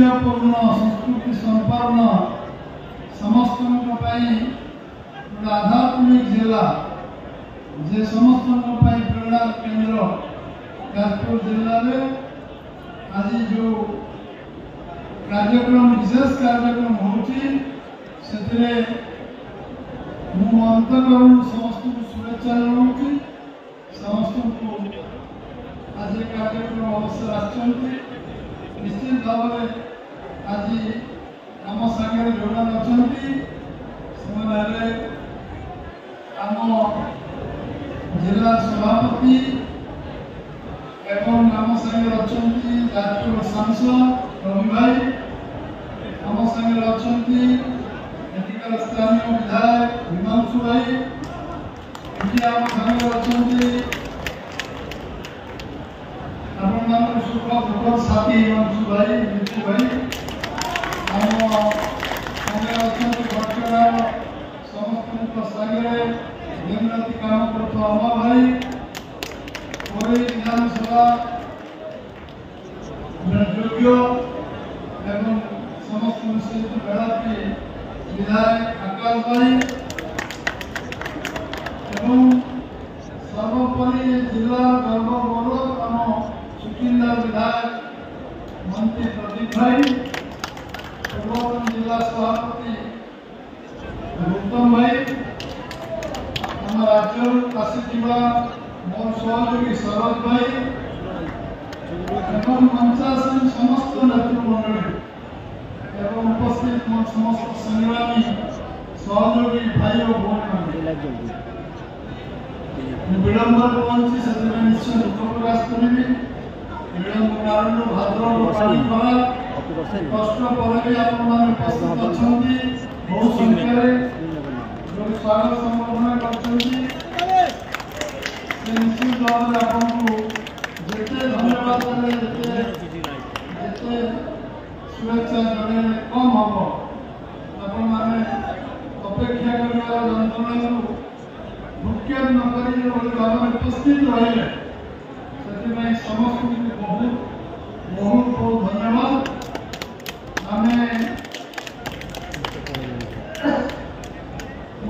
ଐतिह्यपूर्ण संस्कृति संपन्न समस्त आध्यात्मिक जिला जे समस्त प्रेरणा केंद्र जाजपुर जिले में आज जो कार्यक्रम विशेष कार्यक्रम होची मु अंतकरण समस्त को शुभेच्छा जनाऊँ समस्त को आज कार्यक्रम अवसर आछंती निश्चित भाव में आज आम सागर जोड़ान अच्छा आम जिला सभापति एवं आम सागर अच्छा जाजपुर सांसद रवि भाई आम सागर अच्छा एटिकार स्थानीय विधायक हिमांशु भाई ये आम सागर अच्छा अपन सुख दुख साथी हिमांशु भाई मितु भाई आम सागर अच्छा भट्टगार समस्त सागर दिन काम कर अम्मा भाई विधानसभा योग्य एवं समस्त मेधावी विधायक आकाश भाई एवं सर्वोपरि जिला गर्व गौरव आम सुकिंदा विधायक मंत्री प्रदीप भाई पूर्वतन जिला सभापति गौतम भाई आम राज्य आसीथिबा मोर सहयोगी शरद भाई एवं मंचासीन समस्त नेतृमंडली एवं उपस्थित मोर समस्त संग्रामी सहयोगी भाई और भौणी विलंबर पहुंची से निश्चय दुख प्रकाश करी विलंब कारण भाद्र कष्ट पर भी उपस्थित अच्छा बहुत संख्यार जो स्वागत संबर्धना कर निश्चित भाव में आपको जिते धन्यवाद देते जिते शुभेच्छा जन कम हम आपण मैंने अपेक्षा कर जंत्रणा भूक्षेप नक उपस्थित रही से समस्त बहुत बहुत बहुत धन्यवाद आम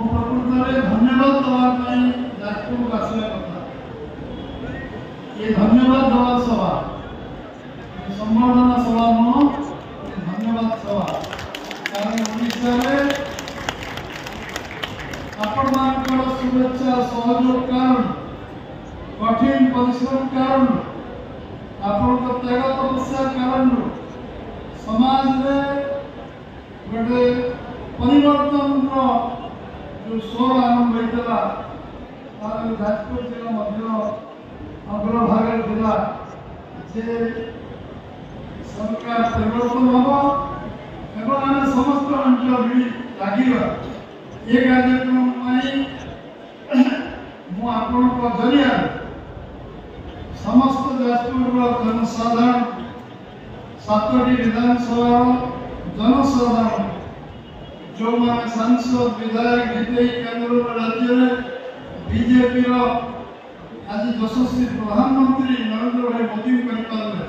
प्रकृत धन्यवाद दवाई जाजपुर आसवा कथा ये धन्यवाद दवा सभा संबर्धना सभा नुह धन्यवाद सभा कारण ओडिशा आपण मान शुभेच्छा सहयोग कारण कठिन परिश्रम कारण आपण त्याग तपस्या कारण समाज में गोटे परिवर्तन जो स्वर आरंभ होता जाजपुर जिला मध्य अग्रभाग जिला जे सरकार परिवर्तन हम एवं आम समस्त अंचल भी लगे ये कार्यक्रम मुझे जरिया समस्त जाजपुर जनसाधारण 7टी विधानसभा जनसाधारण जो मैंने सांसद विधायक जीते केंद्र राज्य में बीजेपी आज यशस्वी प्रधानमंत्री नरेंद्र भाई मोदी करें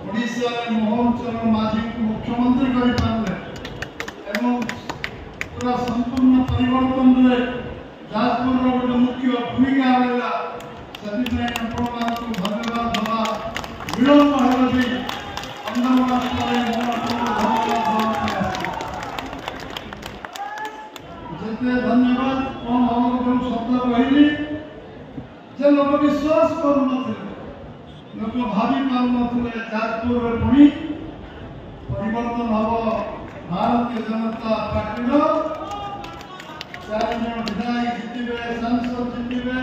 ओडिशा में मोहन चरण माझी को मुख्यमंत्री करें पूरा संपूर्ण परिवर्तन में जाजपुर गोटे मुख्य भूमिका रहा से धन्यवाद दवा विलंब है जिते धन्यवाद कौन हम जो शब्द कहली जे लोक विश्वास कर लोक भावी पारे जाजपुर पुणी परिवर्तन हम भारतीय जनता पार्टी 4 जन विधायक जीतबे सांसद जीतबे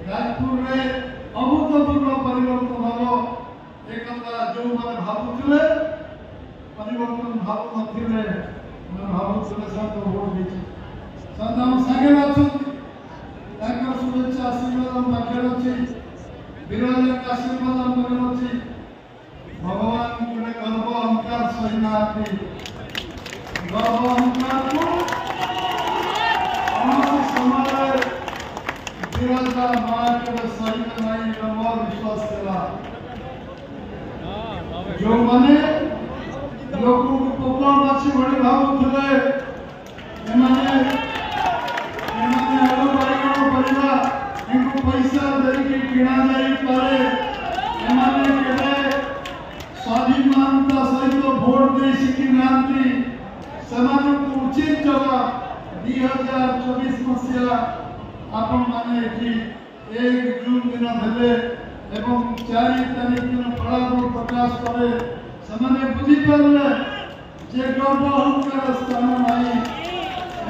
जाजपुर में अभूतपूर्व परिवर्तन हम एक जो मैंने भावुले परिवर्तन भावु ना भावुले सब भोट देती सब आम सागे अच्छा शुभेच्छा आशीर्वाद पाखे अच्छी विराज आशीर्वाद आम अच्छी भगवान गोटे गर्व अहंकार सहीना गर्व अहंकार को समाज विराजा माँ के सही नहीं मोर विश्वास कला जो मैंने लोक पोक माछी भली भावुले आलू बैगण परिवा इनको पैसा देकी किणा जाई पारे स्वाभिमानता सहित भोट दे शिखी नांती उचित जवाब 2024 मसीहा आपण माने एक जून दिन देले एवं 4 तारीख दिन फलाफल प्रकाश करे समाने बुझी पारले जे गर्व अहंकार स्थान नाही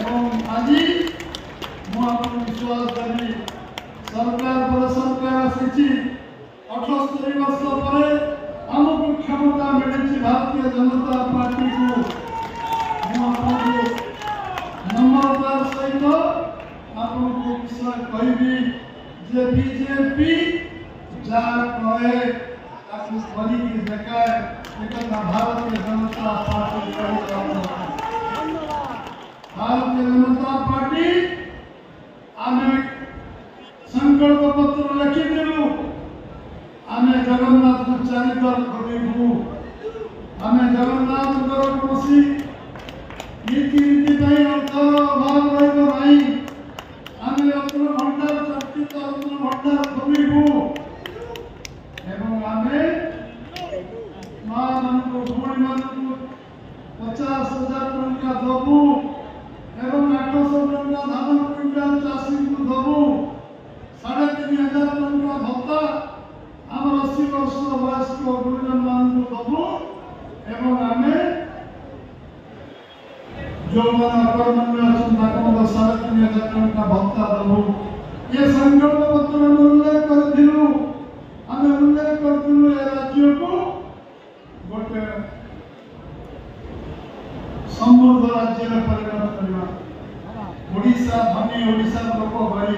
एवं आजी मु आपन विश्वास करी सरकार पर सरकार आसी 78 वर्ष पर हमको क्षमता मिली भारतीय जनता पार्टी को नम्रतार सहित आपको विषय कहबी जे बीजेपी जा कहे ताकू बनी की देखाए एकता भारतीय जनता पार्टी भारतीय जनता पार्टी आमे संकल्प पत्र लिखिदेलु आमे जगन्नाथ को चारिद्वार करिबु आमे जगन्नाथ को कोसी नीति नीति अभाव रही आमे रत्न भंडार चर्चित रत्न भंडार खोलिबु एवं आमे मां मानक भूमि मानक 50,000 टंका दबु एवं 800 टंका धान क्विंटाल चाषी को दबु 3,500 टंका भत्ता आम 80 वर्ष वयस्क गुरुजन मान को दबु एवं आमे जो मन अकर्मण्य अछन 3,500 टंका भत्ता दबु ये संकल्प पत्र में उल्लेख करथिलु आमे उल्लेख करथिलु ए राज्य को गोटे समृद्ध राज्य में परिणत करवा ओडिशा धनी ओडिशा लोक भाई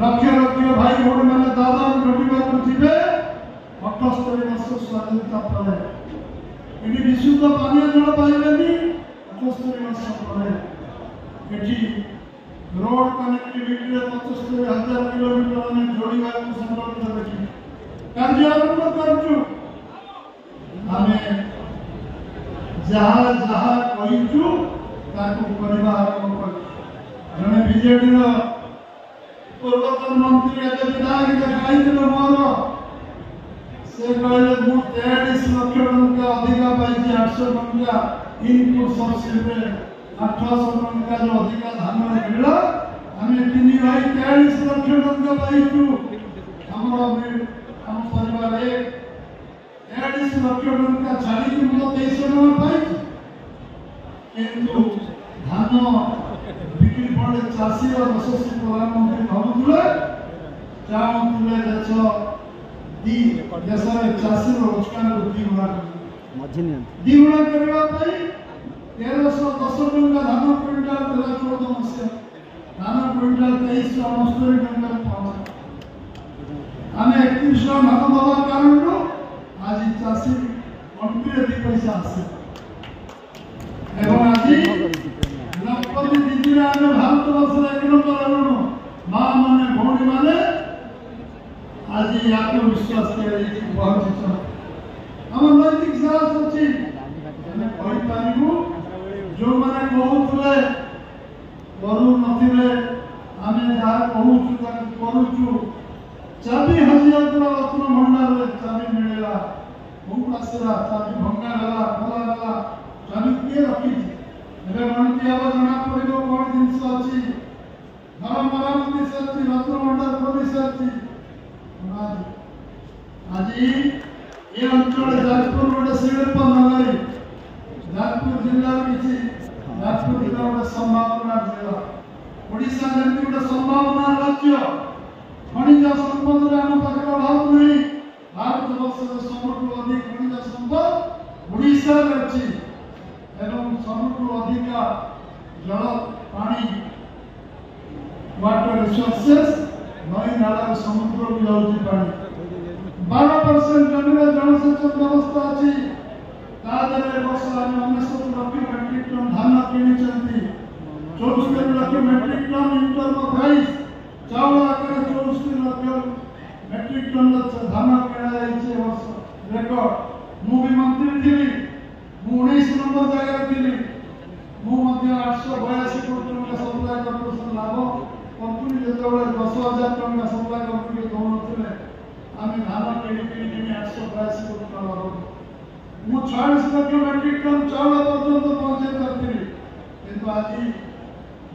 लक्ष लक्ष भाई भौणी मैंने दादा घटिबा को जिबे 78 वर्ष स्वाधीनता पर एटी विशुद्ध पानीय जल पाइबेनी 78 वर्ष पर एटी रोड कनेक्टिविटी रे 75,000 किलोमीटर में जोड़ीबा को संकल्प देखि कार्य आरंभ करछु हमें जहाँ जहाँ कहिछु ताकू करबा आरंभ कर जने बीजेडी रो पूर्वतन मंत्री आज विधायक देखाइल मोर से कहले मु 23 लाख टंका अधिका पाई 800 टंका इनपुट सब्सिडी रे 800 टंका जो अधिका धान मिलला हमें तीन भाई 23 लाख टंका पाइछु हम परिवार 23 लाख टंका छाड़ी कि मु 23 टंका पाइछु किंतु धान बिक्री पड़े चाषी और यशस्वी प्रधानमंत्री भावुले चाहूले देश चाषी रोजगार वृद्धि द्विगुणा करने 1310 टंका धान क्विंटाल 2014 मसीहा धान क्विंटाल 2369 टंका आम 31 धान दवा कारण आज चाषी अंतिम 2 पैसा आसे एवं आज द्रौपदी दीदी आमे भारत वर्ष एक नंबर आनु मां माने भौणी माने आज आत्मविश्वास के बहुत हम नैतिक साहस अछि कहि पारिबु जो माने कहउतले करू नथिले आमे जा कहउछु ताक करूछु चाबी हजियातला रत्न भंडार रे चाबी मिलेला बहुत आसरा चाबी भंगा गला खोला गला चाबी के रखी एबे मनती आबा जना पड़िबो कोन जिंस अछि घर मरामती सच्ची रत्न भंडार खोली सच्ची आज ये अंचल जाजपुर गोटे शिल्प नगरी जाजपुर जिला किछि जाजपुर जिला गोटे संभावना जिला ओडिशा जेमति गोटे संभावना राज्य खनिज संपद रे हम पाखरे अभाव नहीं भारत वर्ष रे सबठु अधिक खनिज संपद ओडिशा रे अछि एवं सबठु अधिक जल पानी वाटर रिसोर्सेस नई नाला समुद्र को जाउची पानी 12% जमीन जलसेचन व्यवस्था अछि तादरे वर्ष हम 19 लाख मेट्रिक टन धान किनिचंती 24 lakh metric ton inter price चावल आकर 24 लाख मेट्रिक टन धान किना जाइछे वर्ष रेकॉर्ड मु भी मंत्री थी 19 नंबर जगह थी मु मध्य 882 कोटी टका सप्लाई कॉर्पोरेशन लाभ कंपनी जेतबेले 10,000 टका सप्लाई कंपनी दौनथिले आमे धान केडी 882 कोटी टका लाभ मु 40 लाख मेट्रिक टन चाउल पर्यंत पहुंचे करथिली किंतु आज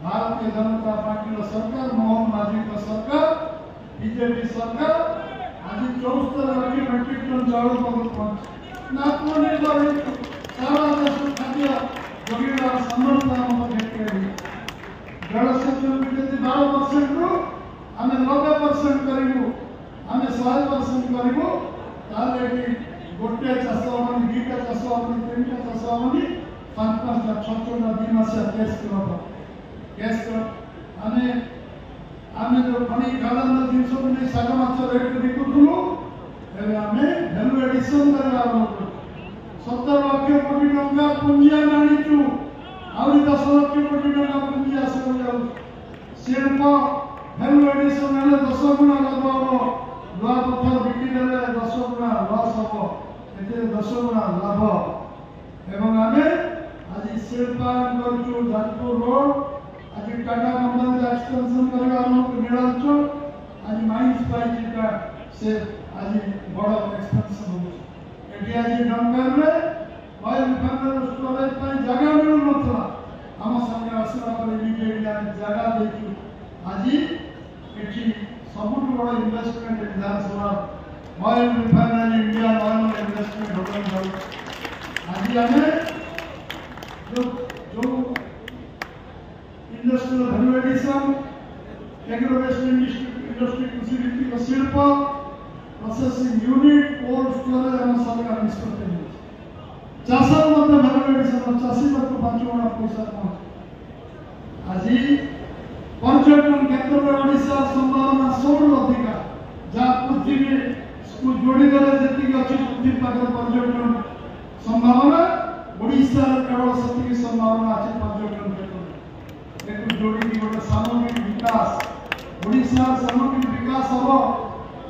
भारतीय जनता पार्टी सरकार मोहन माझी का सरकार बीजेपी सरकार आज 74 लाख मेट्रिक टन चाउल पहुंचे आत्मनिर्भर सारा देश खाद्य जोगिरा समर्थ हम देखते जलसेचन यदि 12% रु आम 90% करूँ आम 100% करूँ ताले गोटे चाष हम दुईटा चाष हम तीनटा चाष हम 5-5टा 6-6टा 2 मास कैश आम जो पानी खाद्य जिनस को नहीं शाग माछ रेट बिकुलु आम भैल्यू एडिशन करवा 17 लाख कोटी टका पुंजी आनीचु आहरी 10 लाख कोटी टका पुंजी आसो शिल्प भैल्यू एडिशन हेल्ले 10 गुणा लाभ हम लुआ पत्थर बिक्री 10 गुणा लस हम ए 10 गुणा लाभ एवं आम आज शिल्पायन करूँ जाजपुर रोड आज टाटा कंपनी एक्सटेंशन करवा नीलाचल आज माइंस पाइटा से आज बड़ एक्सटेंशन हो आज डंगर में ऑयल रिफाइनरी स्टोरेज जगह मिलू ना आम सामने आसला जगह देखु आज ये सबुठ बड़ इन्वेस्टमेंट विधानसभा oil refinery India oil investment हो आज आम जो industrial value addition agrowaste industry कृषि भित्तिक शिल्प प्रोसेसिंग यूनिट कोल्ड स्टोरेज हम सरकार निष्पत्ति चाष वैल्यू एडिशन चाषी लोक 5 गुणा पैसा पहुंचे आज पर्यटन क्षेत्र में ओडिशा संभावना सबुठ अधिका जहाँ पृथ्वी को जोड़ीदेले जी अच्छी पृथ्वी पाखर पर्यटन संभावना ओडिशा केवल से संभावना अच्छी पर्यटन क्षेत्र में जोड़ी गोटे सामग्रिक विकास ओडिशा सामग्रिक विकास हम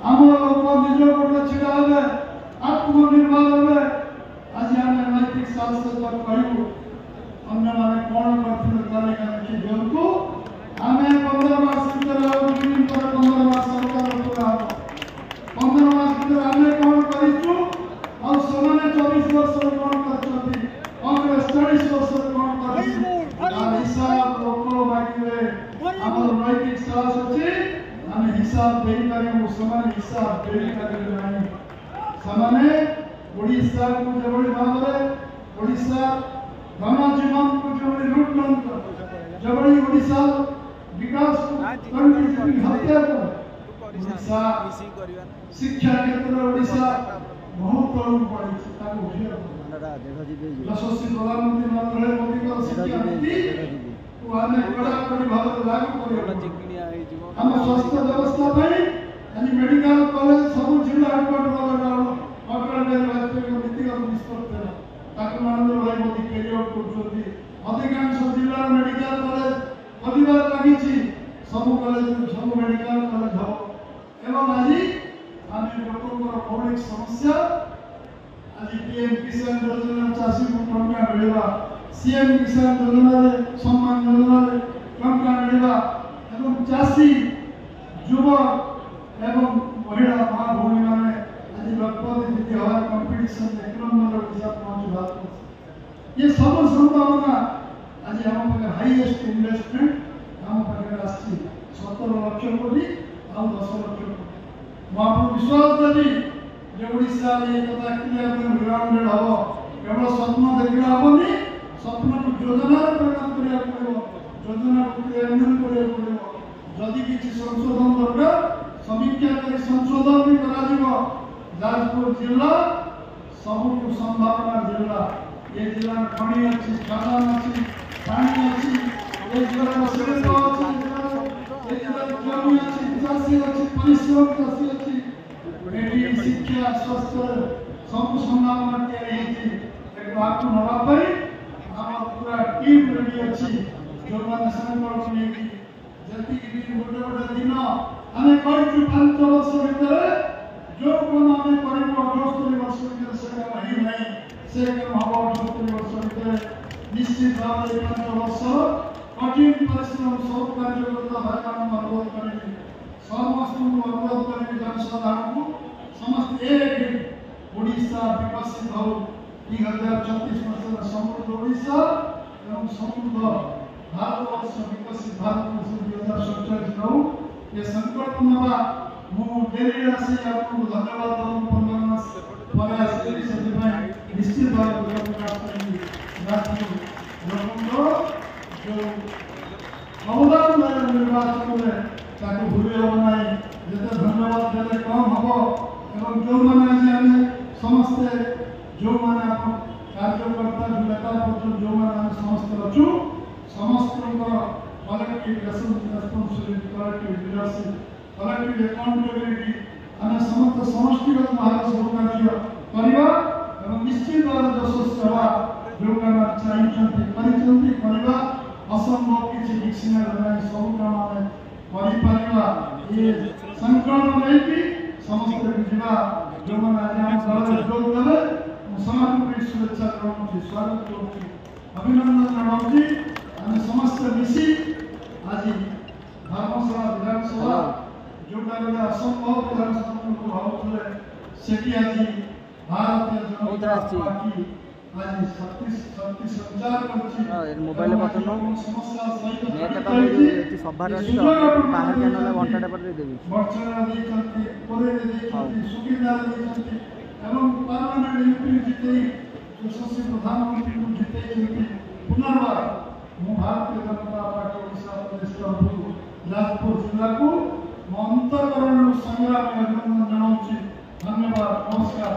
आम लोक निज गोटे छिड़ा हे आत्मनिर्भर हे आज आम नैतिक साहस कहूँ अन्य मैंने कौन करते तालिका देखी दिंतु आम 15 मास भर 15 मास सरकार पूरा 15 मास भर आम कौन करूँ और से 24 वर्ष कौन कर कांग्रेस 40 वर्ष कौन कर हिसाब लोक मागे आम नैतिक साहस अच्छी आम हिसाब दे पारू से हिसाब दे पारे से ओडिशा को जो भाव में ओडिशा धनजीवन को जो लुटन जो ओडिशा विकास हत्या ओडिशा शिक्षा क्षेत्र ओडिशा बहुत तौर पड़ी यशस्वी प्रधानमंत्री नरेंद्र मोदी शिक्षा नीति आम कड़ाकड़ी भाव लागू कर स्वास्थ्य व्यवस्था आज मेडिकल कॉलेज सब जिला हेडक्वार्टर अटल बिहारी वाजपेयी नीतिगत निष्पत्ति मोदी कैरियर कर अधिकांश जिला मेडिकल कॉलेज खोलबार लगी सब कॉलेज सब मेडिकल कॉलेज हम एवं आज आम लोक मौलिक समस्या आज पीएम किसान योजना चाषी को टंका मिलवा सीएम किसान योजना सम्मान योजना टंका मिलवा एवं चाषी युवक एवं महिला माँ भूमि मैंने आज लखपति दीदी हमारे कंपटीशन 1 नंबर ओडिशा पहुंच बात ये सब संभावना आज हम पाखे हाईएस्ट इन्वेस्टमेंट हम पाखे आसी 17 लाख कोटी और 10 लाख कोटी मुझे विश्वास देवी जे ओडिशा ये कथा क्लियर ग्राउंडेड हम केवल स्वप्न देखा हेनी स्वप्न को योजना परिणत करा योजना को क्रियान्वयन करा जदि किसी संशोधन दरकार समीक्षा कर संशोधन भी करा जाजपुर जिला सबुठ संभावना जिला ये जिला में खनि अच्छी खदान अच्छी पानी अच्छी ये जिला में शिल्प अच्छी ये जिला में जमी अच्छी चाषी अच्छी परिश्रम चाषी अच्छी शिक्षा स्वास्थ्य सब संभावना एक आपको नवाई आम पूरा टीम रेडी अच्छी जो मैंने संकल्प नहीं जति भी गोटे गोटे दिन आम कहूँ 5 वर्ष भितर जो कम आम कर 78 वर्ष भितर से काम ही नहीं से काम हम 78 वर्ष निश्चित भाव में 5 वर्ष कठिन परिश्रम सब कार्य करता भाई अनुरोध करेंगे समस्त अनुरोध करेंगे जनसाधारण को समस्त एक ओडिशा विकसित हो 2036 वर्ष समृद्ध ओडिशा एवं समृद्ध भारतवर्ष विकसित भारतवर्ष 2047 हो ये संकल्प नवा मु डेली आसी आपको धन्यवाद दूं 15 मास प्रयास करी से निश्चित भाव में प्रयास करेंगे राष्ट्र लोगों जो अवदान निर्वाचन में ताको भूले हो नहीं जते धन्यवाद देले कम हबो एवं जो माने आज आमे समस्त जो माने आप कार्यकर्ता नेता पत्र जो माने समस्त रचु समस्त collective responsibility collective leadership collective accountability आमे समस्त समष्टिगत भाव सब कार्य करबा एवं निश्चित भाव जसोस सेवा जो काम चाहिए परिचंती करबा असंभव किसी विकसित नहीं सब काम में करि परिबा ये संकल्प नहीं कि समस्त जीवा जो मन आज हम दल जोग देले समाज शुभेच्छा करूँ स्वागत करूँ अभिनंदन जनाऊँ आम समस्त मिसी आज धर्मशाला विधानसभा जो असंभव विधानसभा को भावुले सेठी आज भारतीय जनता पार्टी आज शक्ति संचार करछि मोबाइल बटन नेट पर सभार अछि तो बाहर चैनल घंटा पर दे देबी वर्चना दे छथि कोरे दे छथि सुविधा दे छथि एवं पार्लियामेंट यूपी जीते यशस्वी प्रधानमंत्री को जीते छथि पुनर्बार मु भारतीय जनता पार्टी ओडिशा प्रदेश प्रभु जाजपुर जिला को अंतकरण संग्राम में अभिनंदन जनाऊँ धन्यवाद नमस्कार।